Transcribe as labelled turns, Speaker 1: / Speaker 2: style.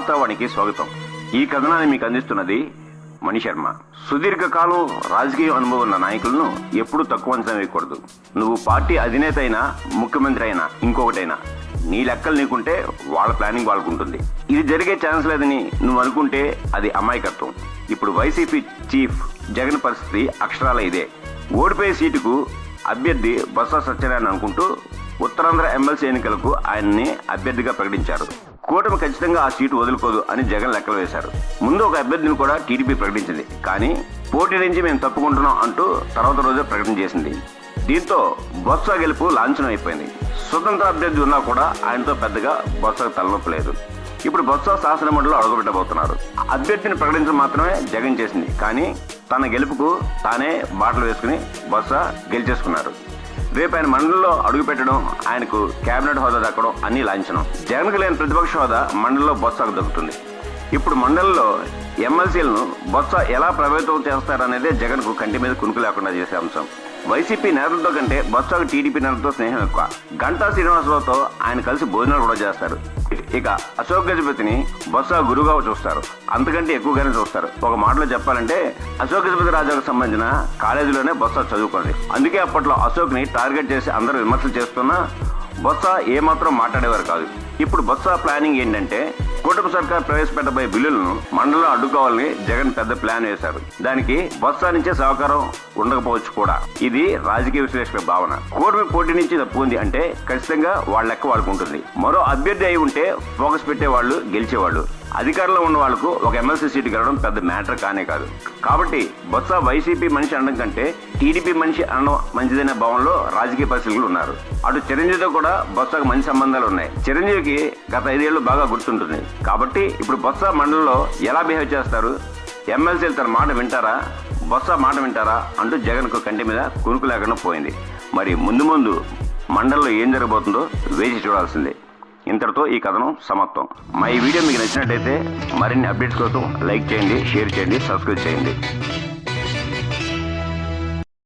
Speaker 1: వార్తావానికి స్వాగతం. ఈ కథనాన్ని మీకు అందిస్తున్నది మణిశర్మ. సుదీర్ఘకాలం రాజకీయ అనుభవం ఉన్న నాయకులను ఎప్పుడూ తక్కువ అంచనా వేయకూడదు. నువ్వు పార్టీ అధినేత అయినా, ముఖ్యమంత్రి అయినా, ఇంకొకటైనా నీ లెక్కలు నీకుంటే వాళ్ళ ప్లానింగ్ వాళ్ళకు ఉంటుంది. ఇది జరిగే ఛాన్స్ లేదని నువ్వు అనుకుంటే అది అమాయకత్వం. ఇప్పుడు వైసీపీ చీఫ్ జగన్ పరిస్థితి అక్షరాల ఇదే. ఓడిపోయే సీటుకు అభ్యర్థి బొత్స సత్యనారాయణ అనుకుంటూ ఉత్తరాంధ్ర ఎమ్మెల్సీ ఎన్నికలకు ఆయన్ని అభ్యర్థిగా ప్రకటించారు. కూటమి ఖచ్చితంగా ఆ సీటు వదులుకోదు అని జగన్ లెక్కలు వేశారు. ముందు ఒక అభ్యర్థిని కూడా టీడీపీ ప్రకటించింది, కానీ పోటీ నుంచి మేము తప్పుకుంటున్నాం అంటూ తర్వాత రోజే ప్రకటన చేసింది. దీంతో బొత్స గెలుపు లాంఛనం అయిపోయింది. స్వతంత్ర అభ్యర్థి ఉన్నా కూడా ఆయనతో పెద్దగా బొత్సకు తలనొప్పి లేదు. ఇప్పుడు బొత్స శాసనమండలిలో అడుగుపెట్టబోతున్నారు. అభ్యర్థిని ప్రకటించడం మాత్రమే జగన్ చేసింది, కానీ తన గెలుపుకు తానే బాటలు వేసుకుని బొత్స గెలిచేసుకున్నారు. రేపు ఆయన మండలిలో అడుగుపెట్టడం, ఆయనకు కేబినెట్ హోదా దక్కడం అన్ని లాంఛనం. జగన్కు లేని ప్రతిపక్ష హోదా మండలిలో బొత్సకు దక్కుతుంది. ఇప్పుడు మండలిలో ఎమ్మెల్సీలను బొత్స ఎలా ప్రభావితం చేస్తారనేదే జగన్కు కంటి మీద కునుకు లేకుండా చేసే అంశం. వైసీపీ నేతలతో కంటే బొత్సకు టీడీపీ నేతలతో స్నేహం ఎక్కువ. గంటా శ్రీనివాసరావుతో ఆయన కలిసి భోజనాలు కూడా చేస్తారు. ఇక అశోక్ గజపతిని బొత్స గురువుగా చూస్తారు, అంతకంటే ఎక్కువగానే చూస్తారు. ఒక మాటలో చెప్పాలంటే అశోక్ గజపతి రాజాకు సంబంధించిన కాలేజీలోనే బొత్స చదువుకుంది. అందుకే అప్పట్లో అశోక్ ని టార్గెట్ చేసి అందరూ విమర్శలు చేస్తున్నా బొత్స ఏమాత్రం మాట్లాడేవారు కాదు. ఇప్పుడు బొత్స ప్లానింగ్ ఏంటంటే కూటమి సర్కార్ ప్రవేశపెట్టబోయే బిల్లులను మండలిలో అడ్డుకోవాలని జగన్ పెద్ద ప్లాన్ వేశారు. దానికి బొత్స నుంచే సహకారం ఉండకపోవచ్చు కూడా. ఇది రాజకీయ విశ్లేషకుల భావన. కూటమి పోటీ నుంచి తప్పుకుంది అంటే ఖచ్చితంగా వాళ్ళ లెక్క వాడుకుంటుంది. మరో అభ్యర్థి అయి ఉంటే ఫోకస్ పెట్టేవాళ్ళు, గెలిచేవాళ్ళు. అధికారంలో ఉన్న వాళ్లకు ఒక ఎమ్మెల్సీ సీటు గెలవడం పెద్ద మ్యాటర్ కానే కాదు. కాబట్టి బొత్స వైసీపీ మనిషి అనడం కంటే టీడీపీ మనిషి అనడం మంచిదనే భావంలో రాజకీయ పరిశీలకులు ఉన్నారు. అటు చిరంజీవితో కూడా బొత్సకు మంచి సంబంధాలు ఉన్నాయి. చిరంజీవికి గత 5 ఏళ్లు బాగా గుర్తుంటుంది. కాబట్టి ఇప్పుడు బొత్స మండలిలో ఎలా బిహేవ్ చేస్తారు, ఎమ్మెల్సీలు తన మాట వింటారా, బొత్స మాట వింటారా అంటూ జగన్కు కంటి మీద కునుకు లేకుండా పోయింది. మరి ముందు ముందు మండలిలో ఏం జరగబోతుందో వేచి చూడాల్సిందే. ఇంతటితో ఈ కథనం సమాప్తం. మా ఈ వీడియో మీకు నచ్చినట్టయితే మరిన్ని అప్డేట్స్ కోసం లైక్ చేయండి, షేర్ చేయండి, సబ్స్క్రైబ్ చేయండి.